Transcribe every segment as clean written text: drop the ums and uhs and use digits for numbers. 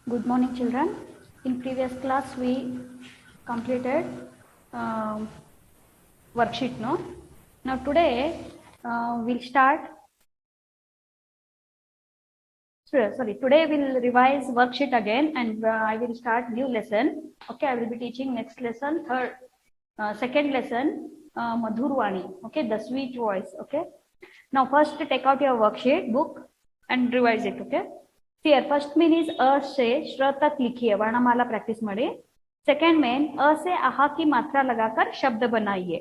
Good morning, children. In previous class, we completed worksheet, no? Now today, we'll start. Sorry. Today we'll revise worksheet again, and I will start new lesson. Okay, I will be teaching next lesson, second lesson, Madhurwani. Okay, the sweet voice. Okay. Now first take out your worksheet book and revise it. Okay. Here first main is a से श्र तक लिखिए, वर्णमाला practice मारिए. Second main अ से आहा की मात्रा लगाकर शब्द बनाइए.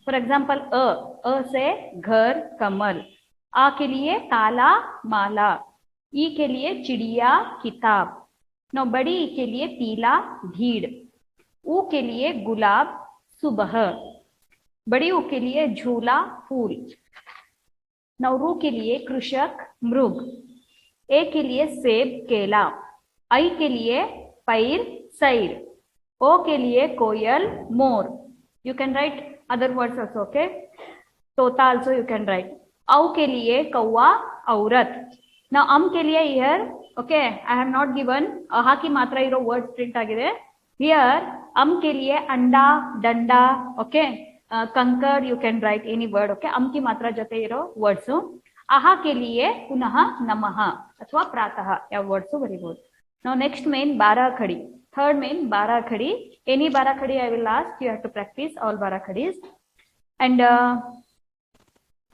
फॉर एग्जाम्पल अ से घर कमल, आ के लिए ताला माला, ई के लिए चिड़िया किताब, नौ बड़ी ई के लिए पीला भीड़, ऊ के लिए गुलाब सुबह, बड़ी ऊ के लिए झूला फूल, नौ रू के लिए कृषक मृग, ए के लिए सेब केला, आई के लिए पैर सैर, ओ के लिए कोयल मोर. You can write other words also. Okay, तोता ऑल्सो यू कैन राइट. औ के लिए कौवा औरत. ना अम के लिए here. Okay, I have not given अहा की मात्रा इरो वर्ड प्रिंट आಗಿದೆ. हियर अम के लिए अंडा डंडा. ओके, कंकर you can write any word. Okay, अम की मात्रा जೊತೆ ಇರೋ ವರ್ಡ್ಸ್. आहा के लिए पुनः नमः अथवा प्रातः या वर्ड्स बरीबहुದು. नाउ नेक्स्ट मेन 12 खड़ी. थर्ड मेन 12 खड़ी. एनी 12 खड़ी I will ask, you have to practice all 12 खड़ीज. एंड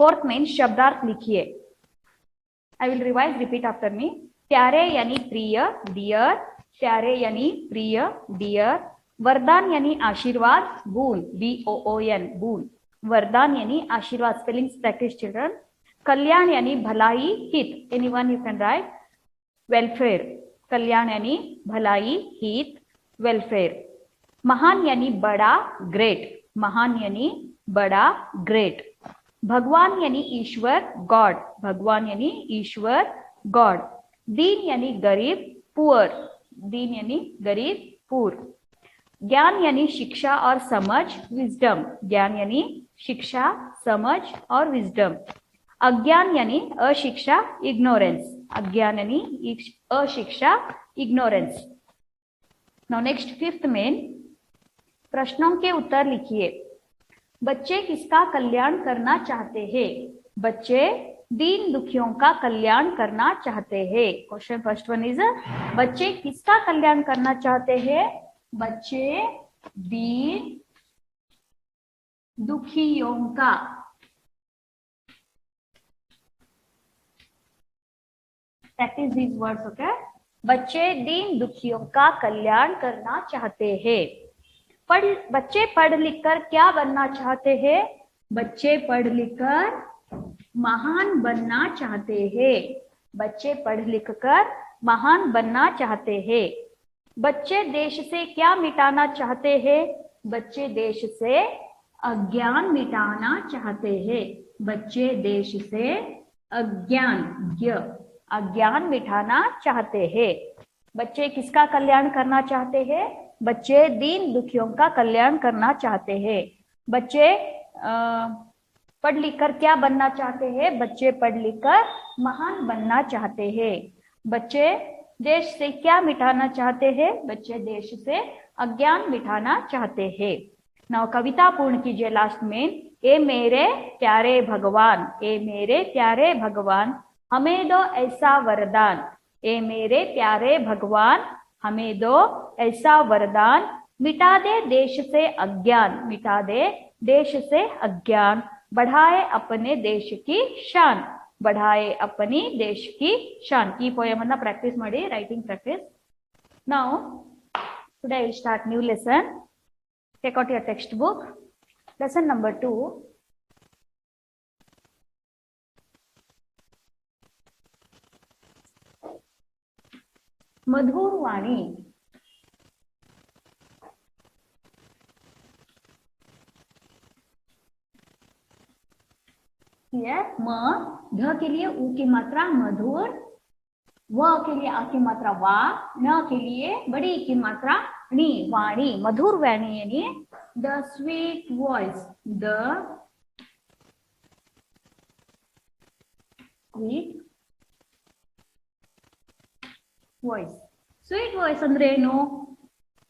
फोर्थ मेन शब्दार्थ लिखिए. I will revise, repeat after me. प्यारे यानी प्रिय डियर, प्यारे यानी प्रिय डियर. वरदान यानी आशीर्वाद बून, BOON बून. वरदान यानी आशीर्वाद. Spellings practice children. कल्याण यानी भलाई हित. Anyone you can write. Welfare. कल्याण यानी भलाई हित वेलफेयर. महान यानी बड़ा ग्रेट. महान यानी बड़ा ग्रेट. भगवान यानी ईश्वर गॉड. भगवान यानी ईश्वर गॉड. दीन यानी गरीब पुअर. दीन यानी गरीब पुअर. ज्ञान यानी शिक्षा और समझ विजडम. ज्ञान यानी शिक्षा समझ और विजडम. अज्ञान यानी अशिक्षा इग्नोरेंस. अज्ञान यानी अशिक्षा ignorance. Now next fifth main, प्रश्नों के उत्तर लिखिए. बच्चे किसका कल्याण करना चाहते हैं? बच्चे दीन दुखियों का कल्याण करना चाहते हैं. क्वेश्चन फर्स्ट वन इज, बच्चे किसका कल्याण करना चाहते हैं? बच्चे दीन दुखियों का. Practice these words. ओके, बच्चे दीन दुखियों का कल्याण करना चाहते हैं. बच्चे पढ़ लिख कर क्या बनना चाहते हैं? बच्चे पढ़ लिख कर महान बनना चाहते हैं. बच्चे पढ़ लिख कर महान बनना चाहते हैं. बच्चे देश से क्या मिटाना चाहते हैं? बच्चे देश से अज्ञान मिटाना चाहते हैं. बच्चे देश से अज्ञान मिटाना चाहते हैं. बच्चे किसका कल्याण करना चाहते हैं? बच्चे दीन दुखियों का कल्याण करना चाहते हैं. बच्चे पढ़ लिख कर क्या बनना चाहते हैं? बच्चे पढ़ लिख कर महान बनना चाहते हैं. बच्चे देश से क्या मिटाना चाहते हैं? बच्चे देश से अज्ञान मिटाना चाहते हैं. नाउ कविता पूर्ण कीजिए लास्ट में. ए मेरे प्यारे भगवान, ए मेरे प्यारे भगवान, हमें दो ऐसा वरदान. ए मेरे प्यारे भगवान, हमें दो ऐसा वरदान. मिटा दे देश से अज्ञान, मिटा दे देश से अज्ञान. बढ़ाए अपने देश की शान, बढ़ाए अपनी देश की शान. ಈ poem ಅನ್ನು ಪ್ರಾಕ್ಟೀಸ್ ಮಾಡಿ, writing practice. Now today I will start new lesson. Take out your textbook. Lesson number 2. मधुरवाणी. म, ध के लिए ऊ की मात्रा मधुर, व के लिए आ की मात्रा वा, न के लिए बड़ी की मात्रा नी, वाणी. मधुर वाणी यानी the sweet voice. The sweet voice. Sweet voice ಅಂದ್ರೆ ಏನು?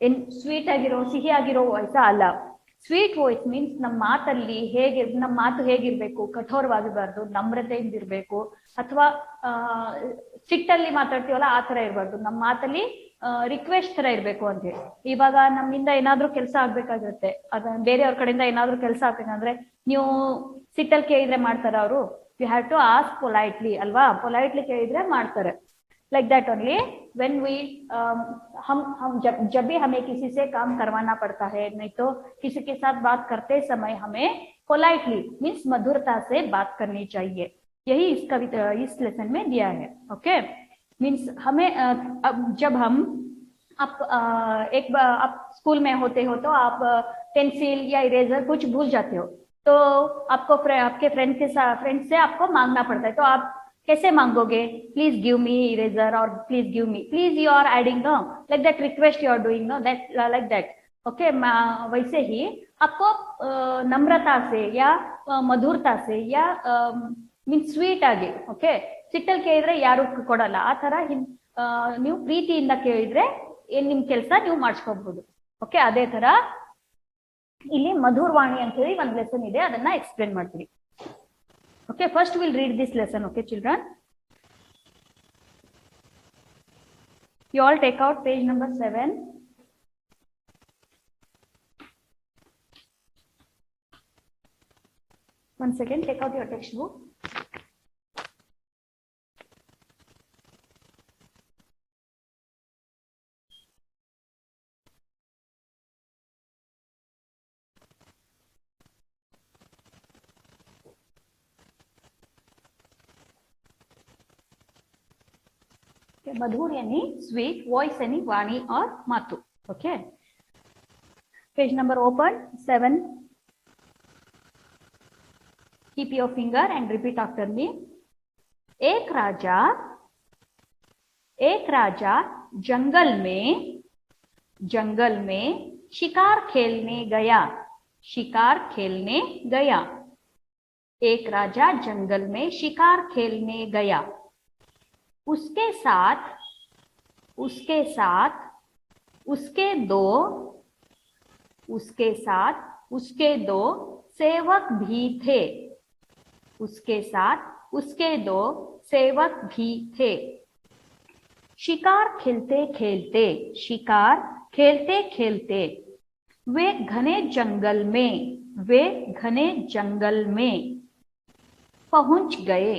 ಏನ್ ಸ್ವೀಟ್ ಆಗಿರೋ ಸಿಹಿ ಆಗಿರೋ ವಾಯ್ಸ್ ಅಲ್ಲ. ಸ್ವೀಟ್ ವಾಯ್ಸ್ ಮೀನ್ಸ್ ನಮ್ಮ ಮಾತಲ್ಲಿ ಹೇಗೆ, ನಮ್ಮ ಮಾತು ಹೇಗಿರ್ಬೇಕು, ಕಠೋರವಾಗಿರ್ಬಾರ್ದು, ನಮ್ರತೆಯಿಂದ ಇರ್ಬೇಕು, ಅಥವಾ ಸಿಟ್ಟಲ್ಲಿ ಮಾತಾಡ್ತೀವಲ್ಲ ಆ ತರ ಇರ್ಬಾರ್ದು. ನಮ್ಮ ಮಾತಲ್ಲಿ ರಿಕ್ವೆಸ್ಟ್ ತರ ಇರ್ಬೇಕು ಅಂತ ಹೇಳಿ. ಇವಾಗ ನಮ್ಮಿಂದ ಏನಾದ್ರೂ ಕೆಲಸ ಆಗ್ಬೇಕಾಗಿರುತ್ತೆ, ಅದ ಬೇರೆಯವ್ರ ಕಡೆಯಿಂದ ಏನಾದ್ರೂ ಕೆಲಸ ಆಗ್ಬೇಕಂದ್ರೆ ನೀವು ಸಿಟ್ಟಲ್ಲಿ ಕೇಳಿದ್ರೆ ಮಾಡ್ತಾರ ಅವರು? You have to ask politely ಅಲ್ವಾ? ಪೊಲೈಟ್ಲಿ ಕೇಳಿದ್ರೆ ಮಾಡ್ತಾರೆ. Like that only when we हम जब भी हमें किसी से काम करवाना पड़ता है, नहीं तो किसी के साथ बात करते समय हमें पोलाइटली मीन्स मधुरता से बात करनी चाहिए. यही इस कविता इस लेसन में दिया है. ओके, मीन्स हमें जब हम आप स्कूल में होते हो तो आप पेंसिल या इरेजर कुछ भूल जाते हो, तो आपको आपके फ्रेंड से आपको मांगना पड़ता है. तो आप कैसे मांगोगे? प्लीज गिव मी इरेजर और please give me, please you are adding no, like that request you are doing no, that like that. Okay, वैसे ही आपको नम्रता से या मधुरता से या मीन ಸ್ವೀಟ್ ಆಗಿ, ಓಕೆ, ಸಿಟ್ಟಲ್ಲಿ ಕೇಳಿದ್ರೆ ಯಾರು ಕೊಡಲ್ಲ, ಆ ತರ ನೀವು ಪ್ರೀತಿಯಿಂದ ಕೇಳಿದ್ರೆ ನಿಮ್ ಕೆಲಸ ನೀವು ಮಾಡಿಸ್ಕೋಬಹುದು. ಓಕೆ, ಅದೇ ತರ ಇಲ್ಲಿ ಮಧುರವಾಣಿ ಅಂತ ಹೇಳಿ ಒಂದು ಲೆಸನ್ ಇದೆ, ಅದನ್ನ ಎಕ್ಸ್ಪ್ಲೇನ್ ಮಾಡ್ತೀನಿ. Okay, first we'll read this lesson. Okay, children, you all take out page number 7. One second, take out your textbook. मधुर यानी स्वीट, वॉइस यानी वाणी और मातु. Okay, page number open 7. Keep your finger and repeat after मी. एक राजा जंगल में शिकार खेलने गया. एक राजा जंगल में शिकार खेलने गया. उसके साथ उसके दो सेवक भी थे. शिकार खेलते खेलते वे घने जंगल में पहुंच गए.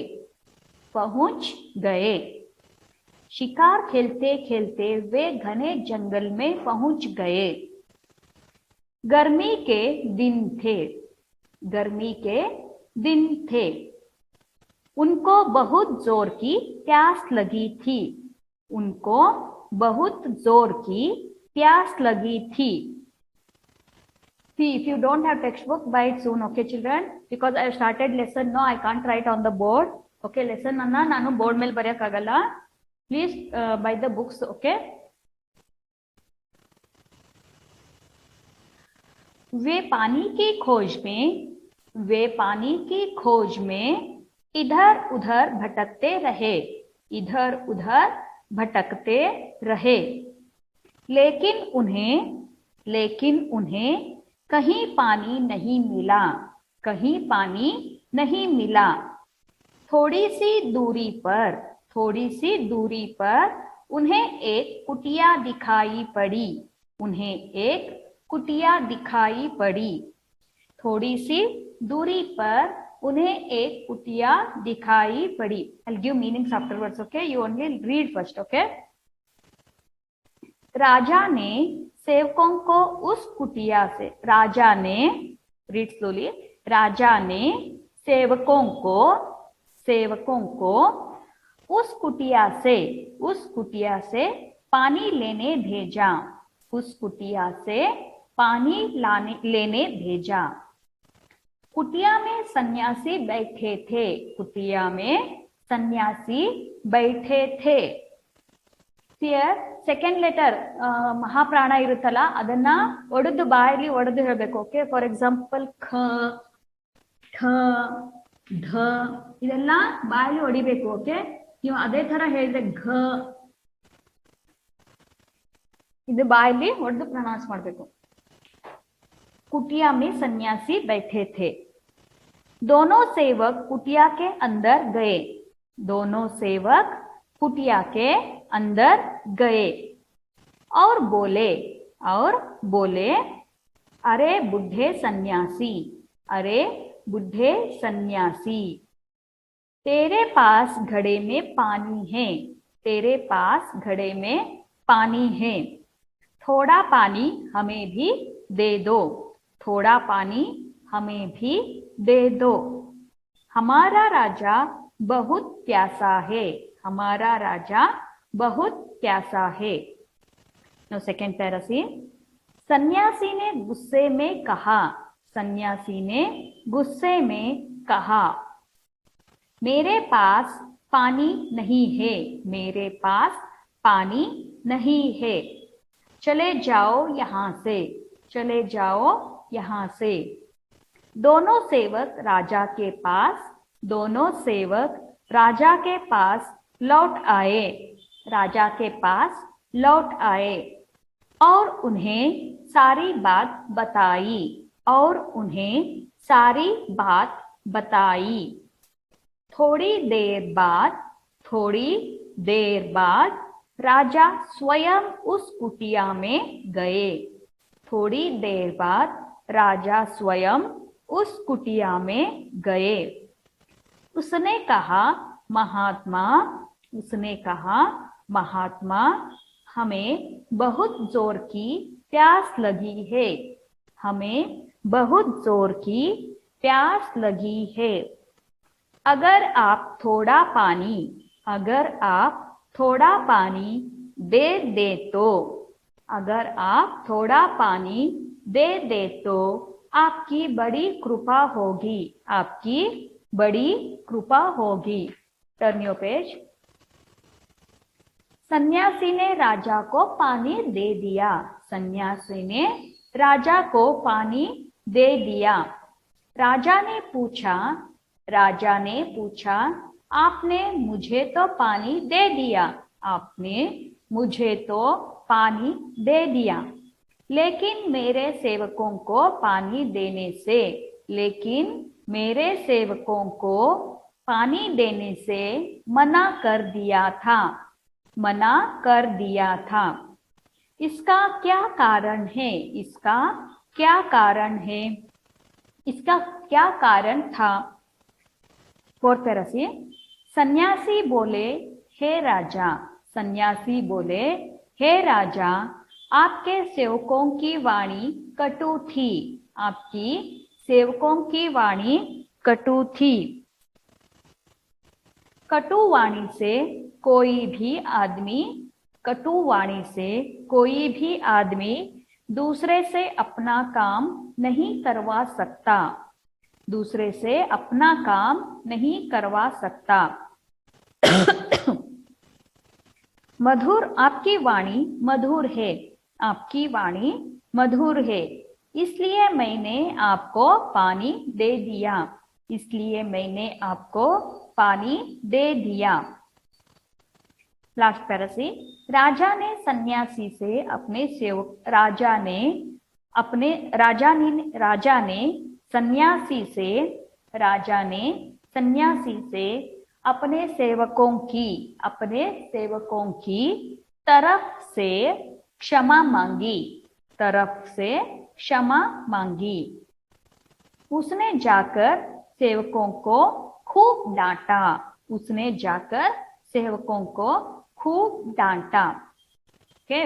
शिकार खेलते खेलते वे घने जंगल में पहुंच गए. गर्मी के दिन थे. उनको बहुत जोर की प्यास लगी थी. See, if you don't have textbook, buy it soon. Okay, children, because I have started lesson now, I can't write on the board. Okay, lesson anna nanu board mele bariyakagalla. Please buy the books. Okay, वे पानी की खोज में इधर उधर भटकते रहे. लेकिन उन्हें कहीं पानी नहीं मिला. थोड़ी सी दूरी पर उन्हें एक कुटिया दिखाई पड़ी. थोड़ी सी दूरी पर उन्हें एक कुटिया दिखाई पड़ी. I'll give meanings afterwards. Okay, you only read first. Okay, राजा ने सेवकों को उस कुटिया से read slowly. राजा ने सेवकों को उस कुटिया से पानी लेने भेजा. कुटिया में सन्यासी बैठे थे. Here second letter ಮಹಾಪ್ರಾಣ ಇರುತ್ತಲ್ಲ, ಅದನ್ನ ಒಡೆದು ಬಾಯಲ್ಲಿ ಒಡೆದು ಹೇಳಬೇಕು. ಓಕೆ, ಫಾರ್ ಎಕ್ಸಾಂಪಲ್ ಖ, ಠ, ಢ ಇದೆಲ್ಲ ಬಾಯಲ್ಲಿ ಹೊಡಿಬೇಕು. ಓಕೆ, ನೀವು ಅದೇ ತರ ಹೇಳಿದ್ರೆ ಇದು ಬಾಯಲ್ಲಿ ಹೊಡೆದು ಪ್ರೊನೌನ್ಸ್ ಮಾಡಬೇಕು. कुटिया में सन्यासी बैठे थे. दोनों सेवक कुटिया के अंदर गए. दोनों सेवक कुटिया के अंदर गए और बोले अरे बुढ़े सन्यासी, अरे बुढ़े सन्यासी, तेरे पास घड़े में पानी है, तेरे पास घड़े में पानी है, थोड़ा पानी हमें भी दे दो, थोड़ा पानी हमें भी दे दो. हमारा राजा बहुत प्यासा है, हमारा राजा बहुत प्यासा है. नो सेकेंड पैरा सी. सन्यासी ने गुस्से में कहा, सन्यासी ने गुस्से में कहा, मेरे पास पानी नहीं है, मेरे पास पानी नहीं है, चले जाओ यहाँ से, चले जाओ यहाँ से. दोनों सेवक राजा के पास, दोनों सेवक राजा के पास लौट आए, राजा के पास लौट आए और उन्हें सारी बात बताई, और उन्हें सारी बात बताई. थोड़ी देर बाद राजा स्वयं उस कुटिया में गए. थोड़ी देर बाद राजा स्वयं उस कुटिया में गए. उसने कहा महात्मा, हमें बहुत जोर की प्यास लगी है, हमें बहुत जोर की प्यास लगी है. अगर आप थोड़ा पानी दे दे तो, अगर आप थोड़ा पानी दे दे तो आपकी बड़ी कृपा होगी, आपकी बड़ी कृपा होगी. Turn your page. सन्यासी ने राजा को पानी दे दिया, सन्यासी ने राजा को पानी दे दिया. राजा ने पूछा आपने मुझे तो पानी दे दिया, आपने मुझे तो पानी दे दिया, लेकिन मेरे सेवकों को पानी देने से मना कर दिया था. इसका क्या कारण है, इसका क्या कारण था. फोर्थ पैरा से. सन्यासी बोले हे राजा, आपके सेवकों की वाणी कटु थी, आपकी सेवकों की वाणी कटु थी. कटु वाणी से कोई भी आदमी दूसरे से अपना काम नहीं करवा सकता, दूसरे से अपना काम नहीं करवा सकता. मधुर, आपकी वाणी मधुर है, आपकी वाणी मधुर है, इसलिए मैंने आपको पानी दे दिया, इसलिए मैंने आपको पानी दे दिया. लास्ट पैरा से. राजा ने सन्यासी से अपने सेवक राजा ने सन्यासी से अपने सेवकों की तरफ से क्षमा मांगी. उसने जाकर सेवकों को खूब डांटा. Okay,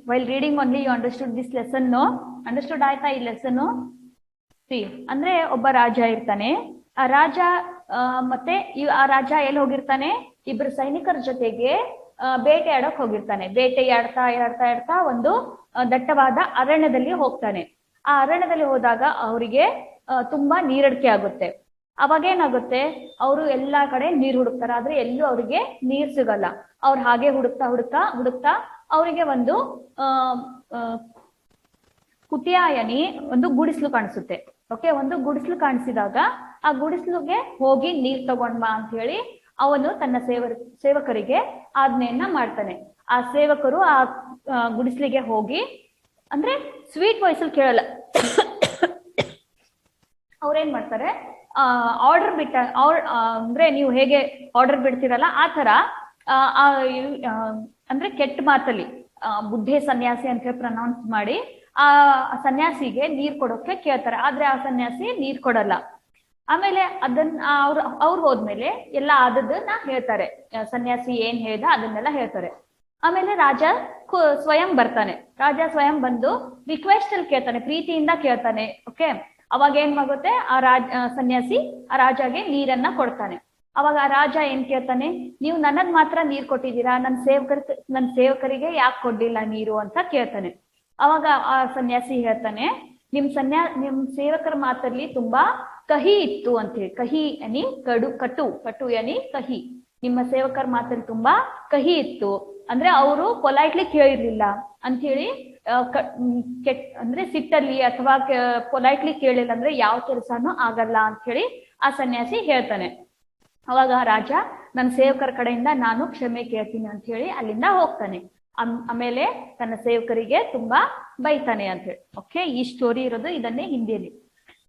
while reading only you understood this lesson, no? Understood ಆಯ್ತಾ ಈ ಲೆಸನ್? ಅಂದ್ರೆ ಒಬ್ಬ ರಾಜ ಇರ್ತಾನೆ, ಆ ರಾಜ ಮತ್ತೆ ಆ ರಾಜ ಎಲ್ಲಿ ಹೋಗಿರ್ತಾನೆ, ಇಬ್ರು ಸೈನಿಕರ ಜೊತೆಗೆ ಬೇಟೆಯಾಡಕ್ ಹೋಗಿರ್ತಾನೆ. ಬೇಟೆಯಾಡ್ತಾ ಒಂದು ದಟ್ಟವಾದ ಅರಣ್ಯದಲ್ಲಿ ಹೋಗ್ತಾನೆ. ಆ ಅರಣ್ಯದಲ್ಲಿ ಹೋದಾಗ ಅವರಿಗೆ ತುಂಬಾ ನೀರಡಿಕೆ ಆಗುತ್ತೆ. ಅವಾಗ ಏನಾಗುತ್ತೆ, ಅವರು ಎಲ್ಲಾ ಕಡೆ ನೀರ್ ಹುಡುಕ್ತಾರೆ, ಆದ್ರೆ ಎಲ್ಲೂ ಅವ್ರಿಗೆ ನೀರ್ ಸಿಗಲ್ಲ. ಅವ್ರು ಹಾಗೆ ಹುಡುಕ್ತಾ ಅವರಿಗೆ ಒಂದು ಕುಟಿಯಾಯನಿ ಒಂದು ಗುಡಿಸ್ಲು ಕಾಣಿಸುತ್ತೆ. ಓಕೆ, ಒಂದು ಗುಡಿಸ್ಲು ಕಾಣಿಸಿದಾಗ ಆ ಗುಡಿಸ್ಲುಗೆ ಹೋಗಿ ನೀರ್ ತಗೊಂಡ್ ಬಾ ಅಂತ ಹೇಳಿ ಅವನು ತನ್ನ ಸೇವಕರಿಗೆ ಆಜ್ಞೆಯನ್ನ ಮಾಡ್ತಾನೆ. ಆ ಸೇವಕರು ಆ ಗುಡಿಸ್ಲಿಗೆ ಹೋಗಿ, ಅಂದ್ರೆ ಸ್ವೀಟ್ ವಾಯ್ಸ್ ಅಲ್ಲಿ ಕೇಳಲ್ಲ, ಅವ್ರೇನ್ ಮಾಡ್ತಾರೆ, ಆರ್ಡರ್ ಬಿಟ್ಟ ಅಂದ್ರೆ ನೀವು ಹೇಗೆ ಆರ್ಡರ್ ಬಿಡ್ತೀರಲ್ಲ ಆ ತರ ಅಂದ್ರೆ ಕೆಟ್ಟ ಮಾತಲ್ಲಿ ಬುದ್ಧಿ ಸನ್ಯಾಸಿ ಅಂತ ಹೇಳಿ ಪ್ರನೌನ್ಸ್ ಮಾಡಿ ಆ ಸನ್ಯಾಸಿಗೆ ನೀರ್ ಕೊಡೋಕೆ ಕೇಳ್ತಾರೆ. ಆದ್ರೆ ಆ ಸನ್ಯಾಸಿ ನೀರ್ ಕೊಡಲ್ಲ. ಆಮೇಲೆ ಅದನ್ನ ಅವ್ರು ಹೋದ್ಮೇಲೆ ಎಲ್ಲ ಆದದ್ದನ್ನ ಹೇಳ್ತಾರೆ, ಸನ್ಯಾಸಿ ಏನ್ ಹೇಳ್ದ ಅದನ್ನೆಲ್ಲ ಹೇಳ್ತಾರೆ. ಆಮೇಲೆ ರಾಜ ಸ್ವಯಂ ಬರ್ತಾನೆ. ರಾಜ ಸ್ವಯಂ ಬಂದು ರಿಕ್ವೆಸ್ಟ್ ಅಲ್ಲಿ ಕೇಳ್ತಾನೆ, ಪ್ರೀತಿಯಿಂದ ಕೇಳ್ತಾನೆ. ಓಕೆ, ಅವಾಗ ಏನ್ ಆಗುತ್ತೆ, ಆ ಸನ್ಯಾಸಿ ಆ ರಾಜಾಗೆ ನೀರನ್ನ ಕೊಡ್ತಾನೆ. ಅವಾಗ ಆ ರಾಜ ಏನ್ ಕೇಳ್ತಾನೆ, ನೀವು ನನಗ್ ಮಾತ್ರ ನೀರ್ ಕೊಟ್ಟಿದ್ದೀರಾ, ನನ್ನ ಸೇವಕರಿಗೆ ಯಾಕೆ ಕೊಡ್ಲಿಲ್ಲ ನೀರು ಅಂತ ಕೇಳ್ತಾನೆ. ಅವಾಗ ಆ ಸನ್ಯಾಸಿ ಹೇಳ್ತಾನೆ, ನಿಮ್ ಸೇವಕರ ಮಾತಲ್ಲಿ ತುಂಬಾ ಕಹಿ ಇತ್ತು ಅಂತ ಹೇಳಿ. ಕಹಿ ಅನಿ ಕಟು ಅನಿ ಕಹಿ. ನಿಮ್ಮ ಸೇವಕರ ಮಾತಲ್ಲಿ ತುಂಬಾ ಕಹಿ ಇತ್ತು, ಅಂದ್ರೆ ಅವರು ಪೊಲೈಟ್ಲಿ ಕೇಳಿರ್ಲಿಲ್ಲ ಅಂತ ಹೇಳಿ, ಅಂದ್ರೆ ಸಿಟ್ಟಲ್ಲಿ ಅಥವಾ ಪೊಲೈಟ್ಲಿ ಕೇಳಿಲ್ಲ ಅಂದ್ರೆ ಯಾವ ಕೆಲಸನೂ ಆಗಲ್ಲ ಅಂತ ಹೇಳಿ ಆ ಸನ್ಯಾಸಿ ಹೇಳ್ತಾನೆ. ಅವಾಗ ರಾಜ, ನನ್ನ ಸೇವಕರ ಕಡೆಯಿಂದ ನಾನು ಕ್ಷಮೆ ಕೇಳ್ತೀನಿ ಅಂತ ಹೇಳಿ ಅಲ್ಲಿಂದ ಹೋಗ್ತಾನೆ. ಆಮೇಲೆ ತನ್ನ ಸೇವಕರಿಗೆ ತುಂಬಾ ಬೈತಾನೆ ಅಂತ ಹೇಳಿ. ಓಕೆ, ಈ ಸ್ಟೋರಿ ಇರೋದು ಇದನ್ನೇ ಹಿಂದಿಯಲ್ಲಿ.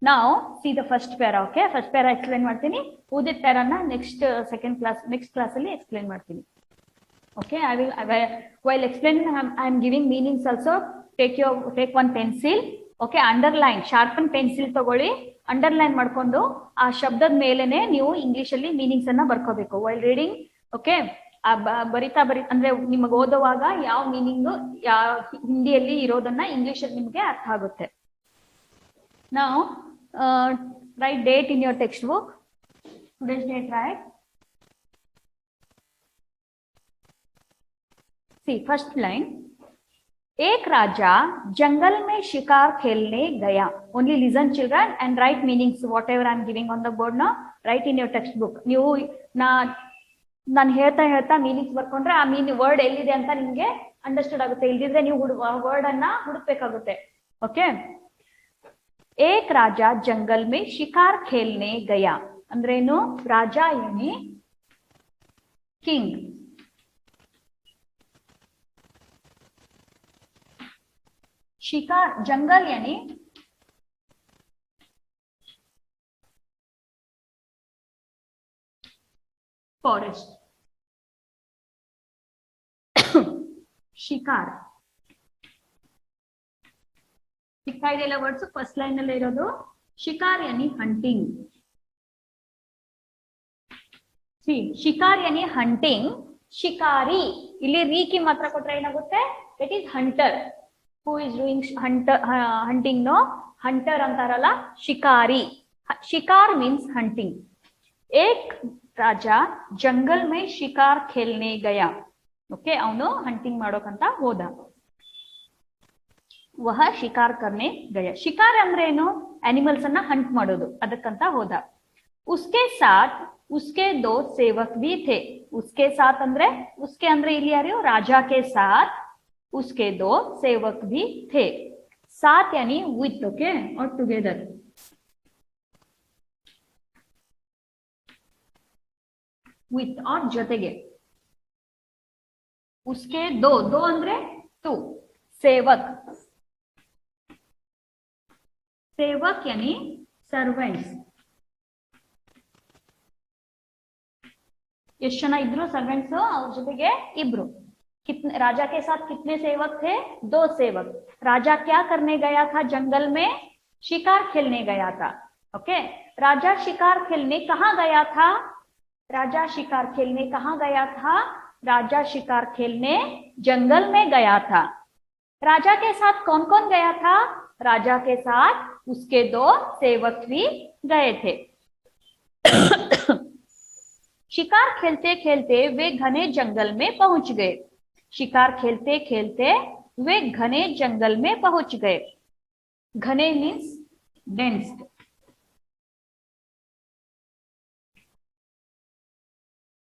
ನಾವು C the first para. Okay, first para explain ಮಾಡ್ತೀನಿ, ಉಳಿದ ಪ್ಯಾರಾನ ನೆಕ್ಸ್ಟ್ ಕ್ಲಾಸ್ ಅಲ್ಲಿ ಎಕ್ಸ್ಪ್ಲೈನ್ ಮಾಡ್ತೀನಿ. Okay, while explaining, I am giving meanings also. Take one pencil. Okay, underline, sharpen pencil ತಗೊಳ್ಳಿ, ಅಂಡರ್ಲೈನ್ ಮಾಡ್ಕೊಂಡು ಆ ಶಬ್ದದ ಮೇಲೆನೆ ನೀವು ಇಂಗ್ಲಿಷ್ ಅಲ್ಲಿ ಮೀನಿಂಗ್ಸ್ ಅನ್ನ ಬರ್ಕೋಬೇಕು while reading. ಓಕೆ, ಬರಿತಾ ಅಂದ್ರೆ ನಿಮಗೆ ಓದುವಾಗ ಯಾವ ಮೀನಿಂಗ್ ಹಿಂದಿಯಲ್ಲಿ ಇರೋದನ್ನ ಇಂಗ್ಲಿಷ್ ಅಲ್ಲಿ ನಿಮ್ಗೆ ಅರ್ಥ ಆಗುತ್ತೆ. Now write date in your textbook. Today's date, right? See, first line. एक राजा जंगल में शिकार खेलने गया. Only listen children and write meanings whatever I am giving on the board now. Write in your textbook. ನೀವು ನಾನು ಹೇಳ್ತಾ ಮೀನಿಂಗ್ಸ್ ಬರ್ಕೊಂಡ್ರೆ ಆ word ಎಲ್ಲಿದೆ ಅಂತ ನಿಮ್ಗೆ ಅಂಡರ್ಸ್ಟುಡ್ ಆಗುತ್ತೆ. ಇಲ್ದಿದ್ರೆ ನೀವು ವರ್ಡ್ ಅನ್ನ ಹುಡುಕ್ಬೇಕಾಗುತ್ತೆ. ಓಕೆ, एक राजा जंगल में शिकार खेलने गया ಅಂದ್ರೇನು? ರಾಜ ಏನಿ ಕಿಂಗ್, शिकार जंगल यानी फॉरेस्ट. शिकार ಸಿಗ್ತಾ ಇದೆಯಲ್ಲ ವರ್ಡ್ಸ್, ಫಸ್ಟ್ ಲೈನ್ ಅಲ್ಲಿ ಇರೋದು. ಶಿಕಾರ್ ಯಾನಿ ಹಂಟಿಂಗ್. ಶಿಕಾರ್ ಯಾನಿ ಹಂಟಿಂಗ್. ಶಿಕಾರಿ ಇಲ್ಲಿ ರೀಕಿ ಮಾತ್ರ ಕೊಟ್ರೆ ಏನಾಗುತ್ತೆ? It is hunter. Who is doing hunting? No, hunter ಅಂತಾರಲ್ಲ, ಶಿಕಾರಿ. Shikar means hunting. एक राजा जंगल में शिकार खेलने गया. ओके, ಅವನು ಹಂಟಿಂಗ್ ಮಾಡೋಕಂತ ಹೋದ. वह शिकार करने गया. ಶಿಕಾರ್ ಅಂದ್ರೆ ಏನು? ಅನಿಮಲ್ಸ್ ಅನ್ನ ಹಂಟ್ ಮಾಡೋದು, ಅದಕ್ಕಂತ ಹೋದ. उसके साथ उसके दो सेवक भी थे. उसके साथ ಅಂದ್ರೆ उसके ಅಂದ್ರೆ ಇಲ್ಲಿ ಯಾರು? राजा के साथ उसके दो सेवक भी थे. साथ यानी with. ओके, और टुगेदर. with और ಜೊತೆಗೆ. उसके दो ಅಂದ್ರೆ टू. सेवक यानी सर्वेंट्स. ಎಷ್ಟು ಜನ ಇದ್ರು ಸರ್ವೆಂಟ್ಸ್? ಅವ್ರ ಜೊತೆಗೆ ಇಬ್ರು. कितने राजा के साथ कितने सेवक थे? 2 सेवक. राजा क्या करने गया था? जंगल में शिकार खेलने गया था. ओके, राजा शिकार खेलने कहाँ गया था? राजा शिकार खेलने कहाँ गया था? राजा शिकार खेलने जंगल में गया था. राजा के साथ कौन कौन गया था? राजा के साथ उसके 2 सेवक भी गए थे. शिकार खेलते खेलते वे घने जंगल में पहुंच गए. शिकार खेलते खेलते वे घने जंगल में पहुंच गए. घने मीन्स डेंस.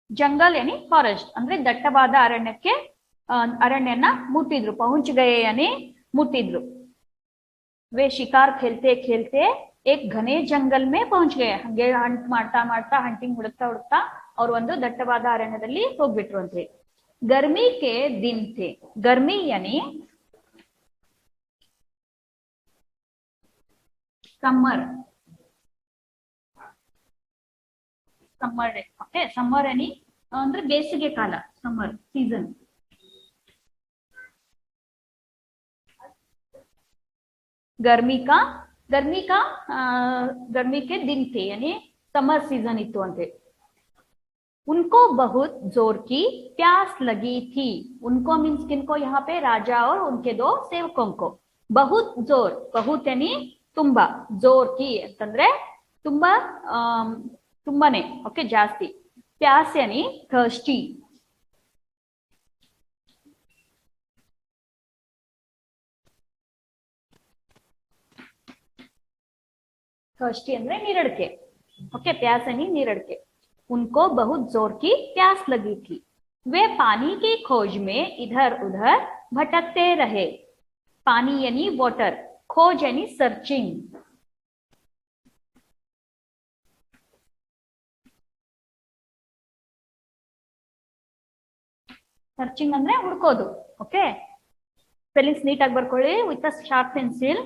जंगल यानी फॉरेस्ट ಅಂದ್ರೆ ದಟ್ಟವಾದ ಅರಣ್ಯಕ್ಕೆ ಅರಣ್ಯನ ಮುಟ್ಟಿದ್ರು. ಪಹುಂಚ್ ಗಯೆ ಯಾನಿ ಮುಟ್ಟಿದ್ರು. वे शिकार खेलते खेलते एक घने जंगल में पहुंच गए. ಹಂಗೆ ಹಂಟ್ ಮಾಡ್ತಾ ಹಂಟಿಂಗ್ ಹುಡುಕ್ತಾ ಅವ್ರು ಒಂದು ದಟ್ಟವಾದ ಅರಣ್ಯದಲ್ಲಿ ಹೋಗ್ಬಿಟ್ರು ಅಂತ ಹೇಳಿ. गर्मी के दिन थे. गर्मी यानी समर. Summer okay. समर यानी ಅಂದ್ರೆ ಬೇಸಿಗೆ ಕಾಲ. Summer season. गर्मी का गर्मी के दिन थे यानी समर सीजन इतु अंते. उनको बहुत जोर की प्यास लगी थी. उनको मीन्स किनको यहाँ पे राजा और उनके दो सेवकों को. बहुत जोर. बहुत यानी ತುಂಬಾ. जोर की ಅಂತಂದ್ರೆ ತುಂಬಾ ತುಂಬಾನೇ. ಓಕೆ ಜಾಸ್ತಿ. ಪ್ಯಾಸ್ यानी ಥರ್ಸ್ಟಿ. थर्स्टी ಅಂದ್ರೆ ನೀರಡಿಕೆ. ओके प्यास यानी नीरड़के. उनको बहुत जोर की प्यास लगी थी. वे पानी की खोज में इधर उधर भटकते रहे. पानी यानी वाटर. खोज यानी सर्चिंग. ಸರ್ಚಿಂಗ್ ಅಂದ್ರೆ ಹುಡ್ಕೋದು. ಓಕೆ ಸ್ಪೆಲ್ಲಿಂಗ್ಸ್ ನೀಟಾಗಿ ಬರ್ಕೊಳ್ಳಿ with a sharp pencil.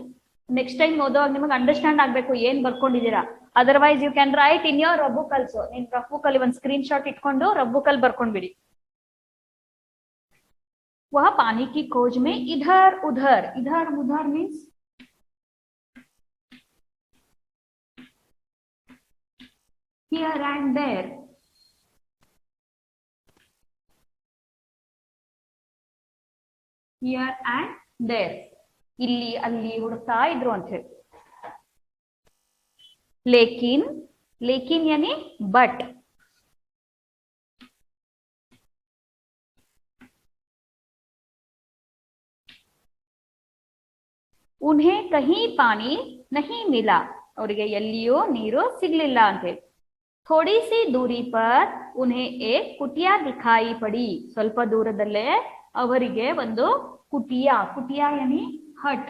Next time ಓದುವಾಗ ನಿಮಗೆ ಅಂಡರ್ಸ್ಟ್ಯಾಂಡ್ ಆಗ್ಬೇಕು ಏನ್ ಬರ್ಕೊಂಡಿದ್ದೀರಾ. Otherwise you can write in your rough book also. ನಿನ್ ರಫ್ ಬುಕ್ ಅಲ್ಲಿ ಒಂದು ಸ್ಕ್ರೀನ್ ಶಾಟ್ ಇಟ್ಕೊಂಡು ರಫ್ ಬುಕ್ ಅಲ್ಲಿ ಬರ್ಕೊಂಡ್ಬಿಡಿ. वह पानी की खोज में इधर उधर. इधर उधर means here and there. here and there. ಇಲ್ಲಿ ಅಲ್ಲಿ ಹುಡುಕ್ತಾ ಇದ್ರು ಅಂತ ಹೇಳಿ. लेकिन लेकिन यानी बट. उन्हें कहीं पानी नहीं मिला. ಅವರಿಗೆ ಎಲ್ಲಿಯೂ ನೀರು ಸಿಗ್ಲಿಲ್ಲ ಅಂತ ಹೇಳಿ. थोड़ी सी दूरी पर उन्हें एक कुटिया दिखाई पड़ी. ಸ್ವಲ್ಪ ದೂರದಲ್ಲೇ ಅವರಿಗೆ ಒಂದು ಕುಟಿಯಾ. ಕುಟಿಯಾ यानी ಹಟ್.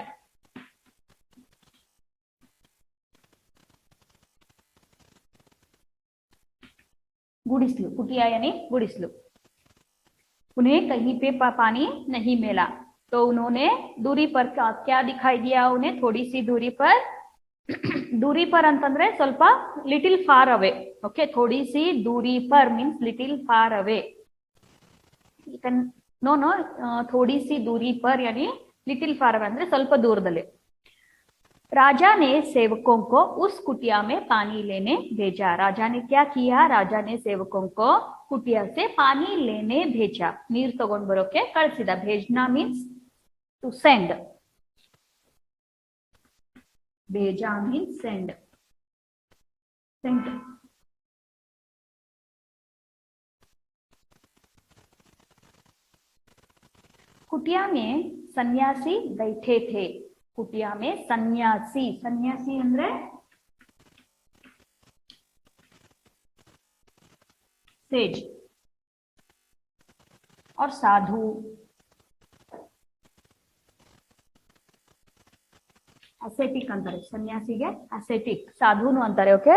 गुडिसलु. कुटिया यानी गुडिसलु. उन्हें कहीं पे पानी नहीं मिला तो उन्होंने दूरी पर क्या दिखाई दिया. उन्हें थोड़ी सी दूरी पर. दूरी पर ಅಂತಂದ್ರೆ ಸ್ವಲ್ಪ ಲಿಟಲ್ ಫಾರ್ ಅವೇ. ಓಕೆ थोड़ी सी दूरी पर means little far away. No no थोड़ी सी दूरी पर यानी लिटिल फार अवे ಅಂದ್ರೆ ಸ್ವಲ್ಪ ದೂರದಲ್ಲಿ. राजा ने सेवकों को उस कुटिया में पानी लेने भेजा. राजा ने क्या किया. राजा ने सेवकों को कुटिया से पानी लेने भेजा. ನೀರು ತಗೊಂಡು ಬರೋಕೆ ಕಳಿಸಿದ. भेजना मीन्स टू सेंड. भेजा मीन्स सेंड. सेंड. कुटिया में सन्यासी बैठे थे. कुटिया में सन्यासी. सन्यासी ಅಂದ್ರೆ सेज और साधु. ಅಸೆಟಿಕ್ ಅಂತಾರೆ ಸನ್ಯಾಸಿಗೆ. ಅಸೆಟಿಕ್. ಸಾಧುನು ಅಂತಾರೆ. ಓಕೆ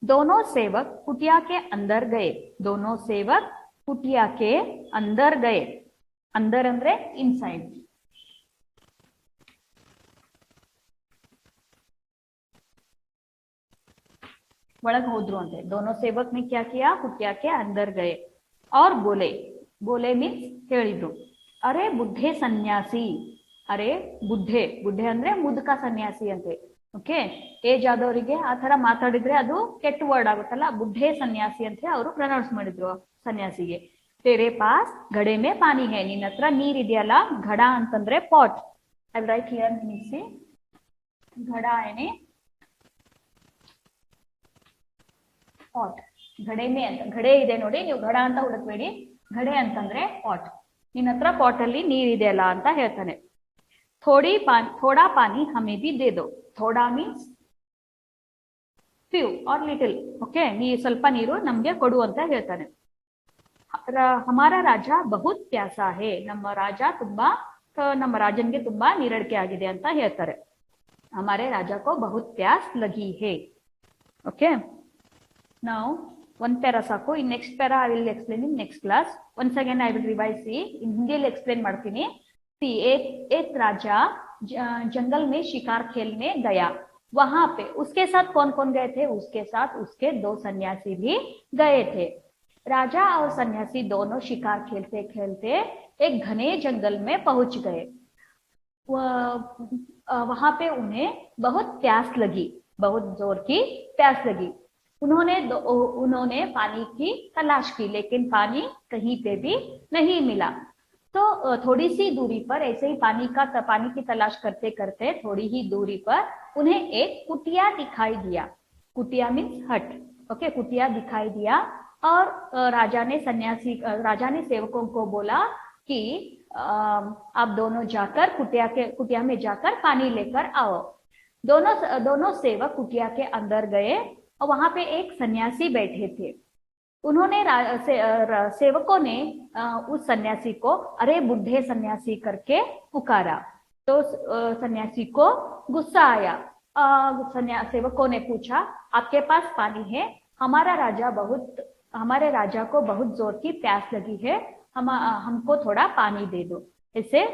दोनों सेवक कुटिया के अंदर गए. दोनों सेवक कुटिया के अंदर गए. अंदर ಅಂದ್ರೆ इनसाइड. ಒಳಗೆ ಹೋದ್ರು ಅಂತೆ. दोनों सेवक ने क्या किया. कुटिया के अंदर गए और बोले. बोले मीन्स ಹೇಳಿದ್ರು. अरे बुढ़े सन्यासी. अरे बुढ़े. बुढ़े ಅಂದ್ರೆ ಮುದುಕ ಸನ್ಯಾಸಿ ಅಂತೆ. ಓಕೆ ಏಜ್ ಆದವರಿಗೆ ಆ ತರ ಮಾತಾಡಿದ್ರೆ ಅದು ಕೆಟ್ಟ ವರ್ಡ್ ಆಗುತ್ತಲ್ಲ. ಬುಡ್ಢೆ ಸನ್ಯಾಸಿ ಅಂತ ಅವರು ಪ್ರೊನೌನ್ಸ್ ಮಾಡಿದ್ರು ಸನ್ಯಾಸಿಗೆ. तेरे पास घड़े में पानी है. ನಿನ್ನ ಹತ್ರ ನೀರಿದೆಯಲ್ಲ. ಘಡ ಅಂತಂದ್ರೆ pot. I will write here see. ಘಡ ಏನೇ ಪಾಟ್. ಘಡೆ ಮೇ ಅಂತ ಘಡೆ ಇದೆ ನೋಡಿ. ನೀವು ಘಡ ಅಂತ ಹುಡುಕ್ಬೇಡಿ. ಘಡೆ ಅಂತಂದ್ರೆ ಪಾಟ್. ನಿನ್ನ ಹತ್ರ ಪಾಟ್ ಅಲ್ಲಿ ನೀರಿದೆಯಲ್ಲ ಅಂತ ಹೇಳ್ತಾನೆ. थोड़ा पानी हमें भी दे दो. थोड़ा मीन्स फ्यू और लिटिल. ओके ಸ್ವಲ್ಪ ನೀರು ನಮ್ಗೆ ಕೊಡು ಅಂತ ಹೇಳ್ತಾನೆ. हमारा राजा बहुत प्यासा है. ನಮ್ಮ ರಾಜ ತುಂಬಾ ನಮ್ಮ ರಾಜನ್ಗೆ ತುಂಬಾ ನೀರಡಿಕೆ ಆಗಿದೆ ಅಂತ ಹೇಳ್ತಾರೆ. हमारे राजा को बहुत प्यास लगी है. Okay Now one para saku. In next para I will explain in next class. Once again I will revise. See in Hindi explain ಮಾಡ್ತೀನಿ. See एक राजा जंगल में शिकार खेलने गया. वहां पे उसके साथ कौन कौन गए थे? उसके साथ उसके 2 सन्यासी भी गए थे. राजा और सन्यासी दोनों शिकार खेलते खेलते एक घने जंगल में पहुंच गए. वहां पे उन्हें बहुत प्यास लगी, बहुत जोर की प्यास लगी. उन्होंने पानी की तलाश की, लेकिन पानी कहीं पे भी नहीं मिला. तो थोड़ी सी दूरी पर ऐसे ही पानी की तलाश करते करते थोड़ी ही दूरी पर उन्हें एक कुटिया दिखाई दिया. कुटिया मीन्स हट. ओके, कुटिया दिखाई दिया. और राजा ने सेवकों को बोला कि आप दोनों जाकर कुटिया में जाकर पानी लेकर आओ. दोनों सेवक कुटिया के अंदर गए और वहां पे एक सन्यासी बैठे थे. उन्होंने सेवकों ने उस सन्यासी को अरे बुढ़े सन्यासी करके पुकारा. तो सन्यासी को गुस्सा आया. सेवकों ने पूछा, आपके पास पानी है? हमारे राजा को बहुत जोर की प्यास लगी है, हमको थोड़ा पानी दे दो. इसे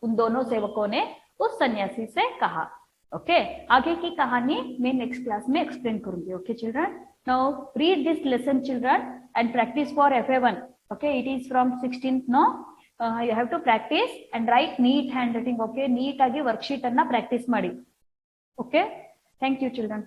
उन दोनों सेवकों ने उस सन्यासी से कहा. ओके, आगे की कहानी मैं नेक्स्ट क्लास में एक्सप्लेन करूंगी. Okay children, now read this lesson children and practice for FA1. Okay, it is from 16th. No, you have to practice and write neat handwriting. Okay, neat agi worksheet anna practice ಮಾಡಿ. Okay, thank you children.